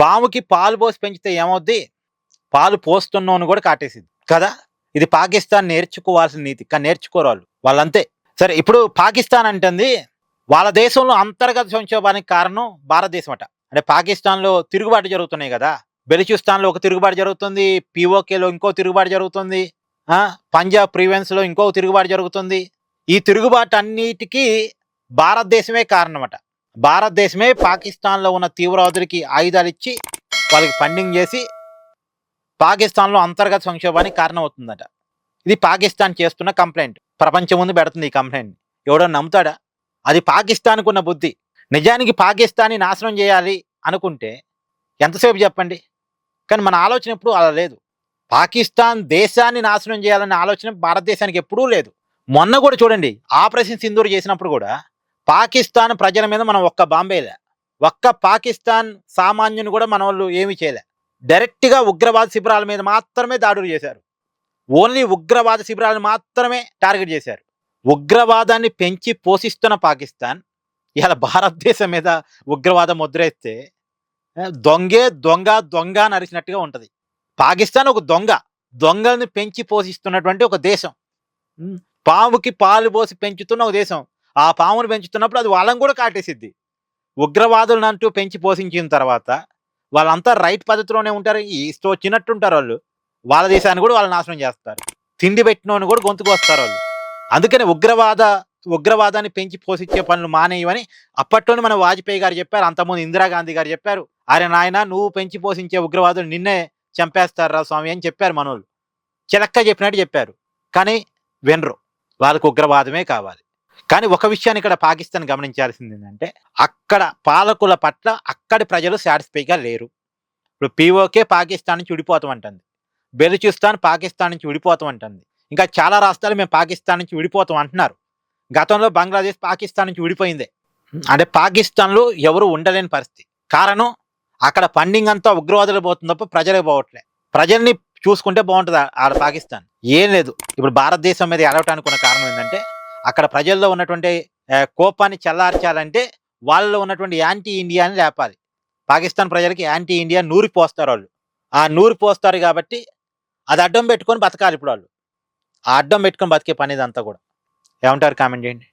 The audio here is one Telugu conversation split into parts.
పాముకి పాలు పోసి పెంచితే ఏమవుద్ది? పాలు పోస్తున్నోని కూడా కాటేసిద్ది కదా! ఇది పాకిస్తాన్ నేర్చుకోవాల్సిన నీతి. కానీ నేర్చుకోరు వాళ్ళంతే. సరే ఇప్పుడు పాకిస్తాన్ అంటుంది వాళ్ళ దేశంలో అంతర్గత సంక్షోభానికి కారణం భారతదేశం అట. అంటే పాకిస్తాన్‌లో తిరుగుబాటు జరుగుతున్నాయి గదా! బెలూచిస్తాన్‌లో ఒక తిరుగుబాటు జరుగుతుంది. పీఓకేలో ఇంకో తిరుగుబాటు జరుగుతుంది. పంజాబ్ ప్రివెన్స్‌లో ఇంకో తిరుగుబాటు జరుగుతుంది. ఈ తిరుగుబాటన్నిటికి భారతదేశమే కారణమట. భారతదేశమే పాకిస్తాన్‌లో ఉన్న తీవ్రవాదులకి ఆయుధాలిచ్చి వాళ్ళకి ఫండింగ్ చేసి పాకిస్తాన్‌లో అంతర్గత సంక్షోభానికి కారణమవుతుందట. ఇది పాకిస్తాన్ చేస్తున్న కంప్లెయింట్. ప్రపంచం ముందు పెడుతుంది ఈ కంప్లెయింట్‌ని. ఎవడన్నా నమ్ముతాడా? అది పాకిస్తాన్‌కున్న బుద్ధి. నిజానికి పాకిస్తాన్‌ని నాశనం చేయాలి అనుకుంటే ఎంతసేపు చెప్పండి? కానీ మన ఆలోచన ఎప్పుడూ అలా లేదు. పాకిస్తాన్ దేశాన్ని నాశనం చేయాలనే ఆలోచన భారతదేశానికి ఎప్పుడూ లేదు. మొన్న కూడా చూడండి ఆపరేషన్ సింధూర్ చేసినప్పుడు కూడా పాకిస్తాన్ ప్రజల మీద మనం ఒక్క బాంబేలే. ఒక్క పాకిస్తాన్ సామాన్యుని కూడా మనోళ్ళు ఏమీ చేయలే. డైరెక్ట్‌గా ఉగ్రవాద శిబిరాల మీద మాత్రమే దాడులు చేశారు. ఓన్లీ ఉగ్రవాద శిబిరాలను మాత్రమే టార్గెట్ చేశారు. ఉగ్రవాదాన్ని పెంచి పోషిస్తున్న పాకిస్తాన్ ఇవాళ భారతదేశం మీద ఉగ్రవాదం ముద్రేస్తే దొంగే దొంగ అని అరిచినట్టుగా ఉంటది. పాకిస్తాన్ ఒక దొంగల్ని పెంచి పోషిస్తున్నటువంటి ఒక దేశం. పాముకి పాలు పోసి పెంచుతున్న ఒక దేశం. ఆ పామును పెంచుతున్నప్పుడు అది వాళ్ళని కూడా కాటేసిద్ది. ఉగ్రవాదులను అంటూ పెంచి పోషించిన తర్వాత వాళ్ళంతా రైట్ పద్ధతిలోనే ఉంటారు. ఇష్టం వచ్చినట్టు ఉంటారు వాళ్ళు. వాళ్ళ దేశాన్ని కూడా వాళ్ళు నాశనం చేస్తారు. తిండి పెట్టినోని కూడా గొంతుకు వస్తారు వాళ్ళు. అందుకని ఉగ్రవాదాన్ని పెంచి పోషించే పనులు మానేయమని అప్పట్లోనే మన వాజ్పేయి గారు చెప్పారు. అంతకుముందు ఇందిరాగాంధీ గారు చెప్పారు. అరే నాయన నువ్వు పెంచి పోషించే ఉగ్రవాదులు నిన్నే చంపేస్తారా స్వామి అని చెప్పారు మనోళ్ళు. చిలక్క చెప్పినట్టు చెప్పారు. కానీ వినరు. వాళ్ళకు ఉగ్రవాదమే కావాలి. కానీ ఒక విషయాన్ని ఇక్కడ పాకిస్తాన్ గమనించాల్సింది ఏంటంటే అక్కడ పాలకుల పట్ల అక్కడి ప్రజలు సాటిస్ఫైగా లేరు. ఇప్పుడు పీఓకే పాకిస్తాన్ నుంచి విడిపోతాం అంటుంది. బెలూచిస్తాన్ పాకిస్తాన్ నుంచి విడిపోతాం అంటుంది. ఇంకా చాలా రాష్ట్రాలు మేము పాకిస్తాన్ నుంచి విడిపోతాం అంటున్నారు. గతంలో బంగ్లాదేశ్ పాకిస్తాన్ నుంచి విడిపోయిందే. అంటే పాకిస్తాన్లో ఎవరు ఉండలేని పరిస్థితి. కారణం అక్కడ ఫండింగ్ అంతా ఉగ్రవాదులు పోతుంది తప్ప ప్రజలే పోవట్లే. ప్రజల్ని చూసుకుంటే బాగుంటుంది ఆడ పాకిస్తాన్. ఏం లేదు. ఇప్పుడు భారతదేశం మీద ఎడవటానికి ఉన్న కారణం ఏంటంటే అక్కడ ప్రజల్లో ఉన్నటువంటి కోపాన్ని చల్లార్చాలంటే వాళ్ళలో ఉన్నటువంటి యాంటీ ఇండియాని లేపాలి. పాకిస్తాన్ ప్రజలకి యాంటీ ఇండియా నూరి పోస్తారు వాళ్ళు. ఆ నూరి పోస్తారు కాబట్టి అది అడ్డం పెట్టుకొని బతకాలి ఇప్పుడు వాళ్ళు. ఆ అడ్డం పెట్టుకొని బతికే పని ఇదంతా కూడా. ఏమంటారు? కామెంట్ చేయండి.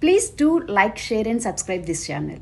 Please do like, share and subscribe this channel.